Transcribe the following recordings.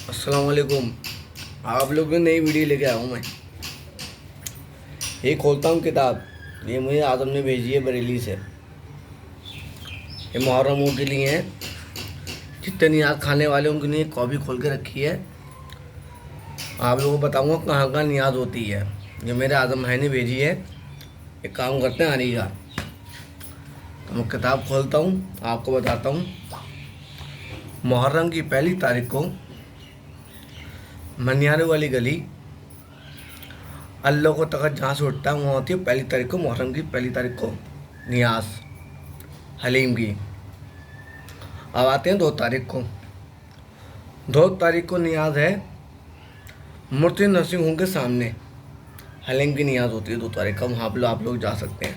अस्सलाम वालेकुम। आप लोग की नई वीडियो लेके आया हूँ मैं। ये खोलता हूँ किताब, ये मुझे आदम ने भेजी है बरेली से। ये मुहर्रमों के लिए है, जितने नियाज खाने वाले उनके लिए कॉपी खोल के रखी है। आप लोगों को बताऊँगा कहाँ कहाँ नियाज होती है। ये मेरे आदम भाई ने भेजी है। एक काम करते हैं आने का, तो मैं किताब खोलता हूँ, आपको बताता हूँ। मुहर्रम की पहली तारीख को मनियारे वाली गली अल्लाह को तखत जहाँ से उठता है वहाँ होती है पहली तारीख को, मुहर्रम की पहली तारीख को नियाज हलीम की। अब आते हैं 2 तारीख को। 2 तारीख को नियाज है मूर्ति नरसिंह होम के सामने, हलीम की नियाज होती है 2 तारीख का। वहाँ पर आप लोग जा सकते हैं।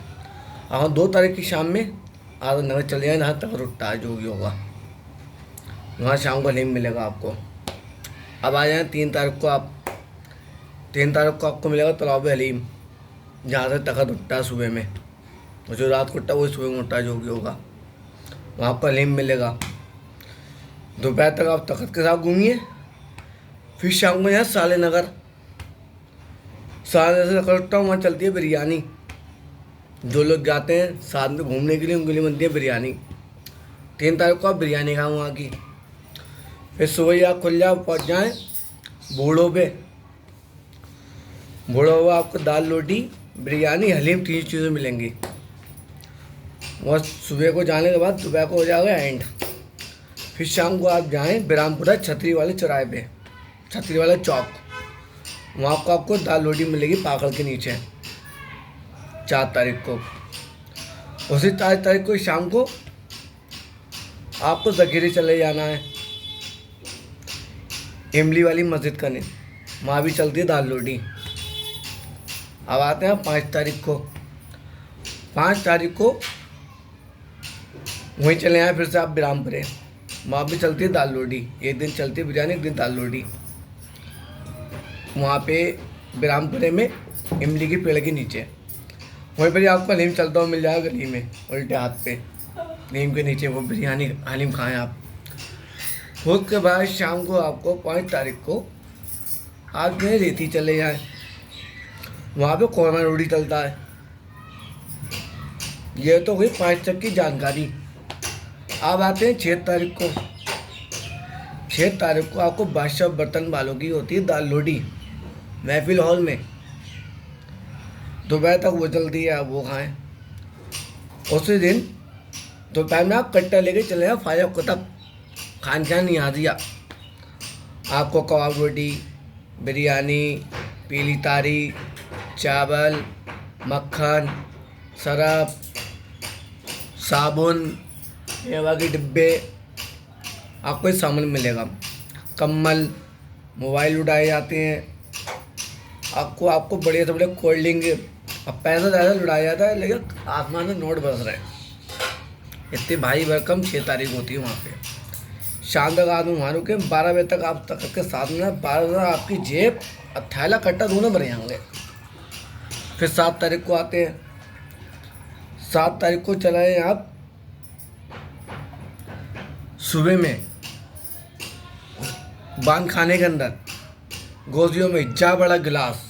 और 2 तारीख की शाम में आप नगर चले जाए जहाँ तखत उठता है, जो भी होगा वहाँ शाम को हलीम मिलेगा आपको। अब आ जाए 3 तारीख को। आप 3 तारीख को आपको मिलेगा तालाब हलीम, जहाँ से तखत उठता है सुबह में, और जो रात को उठता है वही सुबह में उठता है, जो भी होगा वहाँ आपको हलीम मिलेगा। दोपहर तक आप तखत के साथ घूमिए। फिर शाम को यहाँ साले नगर से तखत उठता है, वहाँ चलती है बिरयानी। जो लोग जाते हैं साथ में घूमने के लिए उनके लिए बनती है बिरयानी। 3 तारीख को आप बिरयानी खाओ वहाँ की। फिर सुबह ही आप खुल जाओ, पहुँच जाएँ बूढ़ों पे। बूढ़ा हुआ आपको दाल रोटी बिरयानी हलीम 3 चीज़ें मिलेंगी। और सुबह को जाने के बाद दोपहर को हो जाएगा एंड। फिर शाम को आप जाएँ बिरामपुरा छतरी वाले चौराहे पे, छतरी वाला चौक, वहाँ को आपको दाल रोटी मिलेगी पाकड़ के नीचे। 4 तारीख को। उसी 4 तारीख को शाम को आपको जखीरे चले जाना है इमली वाली मस्जिद का नहीं, वहाँ भी चलती है दाल रोटी। अब आते हैं 5 तारीख को। 5 तारीख को वहीं चले आए फिर से आप बिरामपुरे, वहाँ भी चलती है दाल रोटी। एक दिन चलती है बिरयानी, एक दिन दाल रोटी। वहाँ पे बिरामपुरे में इमली के पेड़ के नीचे, वहीं पर ही आपको हलीम चलता हुआ मिल जाएगा गली में, उल्टे हाथ पे नीम के नीचे वो बिरयानी हलीम खाएं आप। उसके बाद शाम को आपको 5 तारीख को आप जो है रेती चले जाएँ, वहाँ पे कोरमा रोटी चलता है। ये तो हुई 5 तक की जानकारी। अब आते हैं 6 तारीख को। 6 तारीख को आपको बादशाह बर्तन वालों की होती है दाल रोटी महफिल हॉल में। दोपहर तक वो चलती है, आप वो खाएं। उसी दिन दोपहर में आप कट्टा लेके चले जाओ फायदा को तक खान खान नहीं आ दिया। आपको कबाब रोटी बिरयानी पीली तारी चावल मक्खन शराब साबुन मेवा के डिब्बे आपको इस सामान मिलेगा। कम्बल मोबाइल उड़ाए जाते हैं आपको बढ़िया से बढ़िया कोल्ड ड्रिंक। अब पैसा ज़्यादा लुटाया जाता है लेकिन आसमान में नोट बरस रहे हैं। इतनी भारी भरकम 6 तारीख होती है वहाँ पे। शाम तक आदमी वहाँ रुके, 12 बजे तक आप तक के साथ में 12 बजे आपकी जेब और थैला कट्टा दोनों भर जाएंगे। फिर 7 तारीख को आते हैं। 7 तारीख को चलाएँ आप सुबह में बांध खाने के अंदर गोजियों में जा बड़ा गिलास,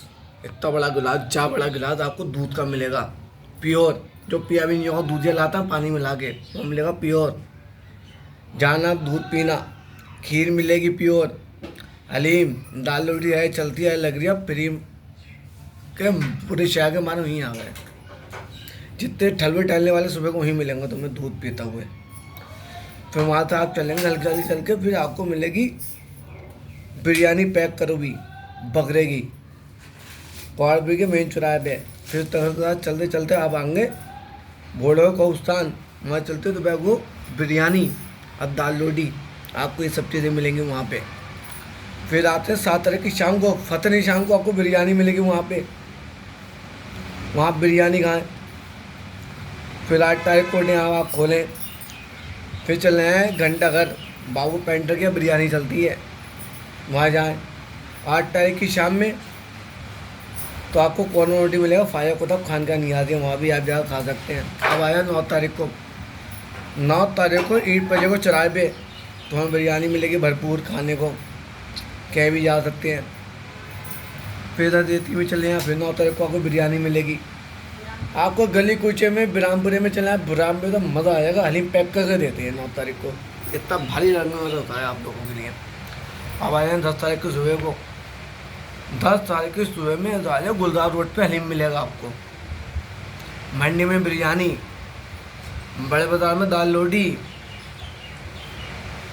इतना बड़ा गिलास, जा बड़ा गिलास आपको दूध का मिलेगा प्योर, जो पिया भी नहीं होगा दूध लाता पानी मिला के, वो मिलेगा प्योर। जाना दूध पीना, खीर मिलेगी प्योर, हलीम दाल रोटी है चलती है लग रही है फ्री के। पूरे शहर के मानो वहीं आ गए। जितने ठलवे टहलने वाले सुबह को वहीं मिलेंगे तुम्हें दूध पीता हुए। फिर वहाँ से आप चलेंगे हल्की हल्की चल के, फिर आपको मिलेगी बिरयानी पैक करो भी बकरे की पहाड़पुर के मेन चौराहे पे। फिर तरह चलते चलते आप आएंगे घोड़ों का स्थान, वहाँ चलते दोपहर को बिरयानी और दाल रोटी आपको ये सब चीज़ें मिलेंगी वहाँ पे। फिर आते हैं 7 तारीख की शाम को, फतनी शाम को आपको बिरयानी मिलेगी वहाँ पे, वहाँ बिरयानी खाएँ। फिर 8 तारीख को यहाँ आप खोलें, फिर चले हैं घंटाघर, बाबू पेंटर की बिरयानी चलती है, वहाँ जाएँ। 8 तारीख की शाम में तो आपको कॉर्नर रोटी मिलेगा फाया को तब खान का नहीं आती है, वहाँ भी आप जाकर खा सकते हैं। अब आया 9 तारीख को। 9 तारीख को ईट बजे को चौराहे पे तुम्हें बिरयानी मिलेगी भरपूर खाने को। कह भी जा सकते हैं। फिर इधर देती में चले यहाँ, फिर 9 तारीख को आपको बिरयानी मिलेगी। आपको गली कूचे में बिरामपुरे में चला है, बिरामपुरे तो मज़ा आएगा, हलीम पैक करके देते हैं 9 तारीख को, इतना भारी रंग में होता है आप लोगों के लिए। अब आए हैं 10 तारीख की सुबह को। 10 तारीख की सुबह में आ जाए, गुलदार रोड पे हलीम मिलेगा आपको, मंडी में बिरयानी, बड़े बाज़ार में दाल लोडी।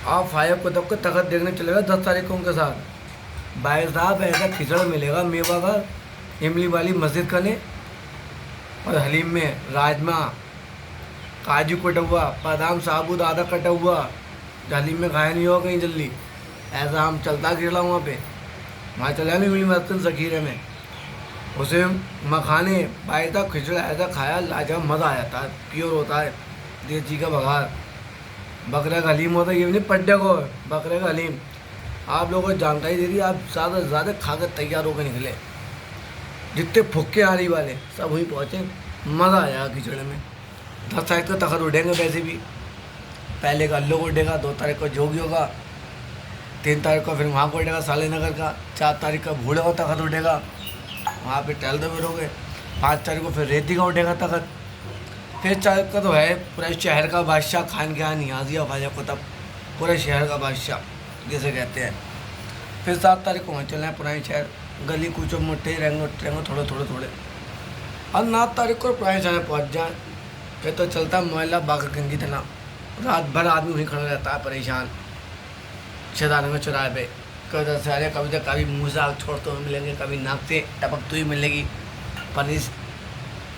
आप फायर कुतुब को तखत देखने चलेगा 10 तारीख को उनके साथ। भाई साहब ऐसा खिचड़ मिलेगा मेवा का, इमली वाली मस्जिद का ने, और हलीम में राजमा, काजू कटा हुआ, बादाम साबुत आधा कटा हुआ, हलीम में खाया नहीं होगा कहीं जल्दी। ऐसा हम चलता गिरला वहाँ पे, वहाँ चला नहीं मिली मस्जिद ज़खीरे में, उसे मखाने भाई साहब खिचड़ा ऐसा खाया लाजवाब, मज़ा आ जाता है, प्योर होता है, देसी का बघार, बकरे का हलीम होता है, ये भी नहीं पड्डे को, बकरे का हलीम। आप लोगों को जानकारी दे दी, आप ज़्यादा से ज़्यादा खा कर तैयार होकर निकले, जितने फुक्के आरी वाले सब वहीं पहुँचे, मज़ा आया खिचड़े में। 10 तारीख को तखत उठेंगे, वैसे भी पहले का अल्लू को उठेगा, 2 तारीख को जोगी होगा, 3 तारीख को फिर वहाँ को उठेगा साले नगर का, 4 तारीख का भूड़े का तखत उठेगा, वहाँ पे टहलते फिरोगे, 5 तारीख को फिर रेती का उठेगा तखत, फिर 4 तारीख का तो है पूरे शहर का बादशाह खान के यहाँ नियाज़िया ख्वाजा कुतुब, पूरे शहर का बादशाह जिसे कहते हैं। फिर 7 तारीख को वहाँ चलना है पुराने शहर, गली कूचो मुट्ठे रहेंगे थोड़े। और 9 तारीख को पुराने शहर पहुँच जाए, फिर तो चलता मोहल्ला बागरगंज की तरह, रात भर आदमी वहीं खड़ा रहता है परेशान, शहजादे में चौराहे पे, कभी से आ रहे, कभी तो कभी मुँह से आग छोड़ते हुए मिलेंगे, कभी नाक से टपकती हुई मिलेगी, पनीर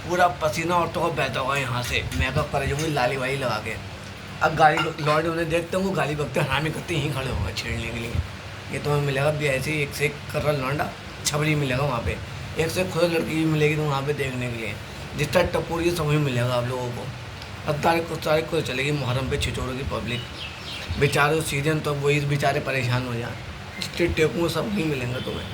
पूरा पसीना औरतों को बहता होगा यहाँ से, मेकअप कर जाऊँगी लाली वाली लगा के। अब गाड़ी लौटे उन्हें देखते होंगे, गाली बकते हरामी करते यहीं खड़े होगा छेड़ने के लिए। ये तुम्हें मिलेगा भी ऐसे ही, एक से एक कर रहा लौंडा छबरी मिलेगा वहाँ पे, एक से खुद लड़की भी मिलेगी तो वहाँ पे देखने के लिए, जितना टपोरी सब ही मिलेगा आप लोगों को। अब तारीख को चलेगी मुहर्रम पे छिछोरों की पब्लिक, बेचारे सीजन तो वही बेचारे परेशान हो जाए, जितने टेकू सब नहीं मिलेंगे तुम्हें।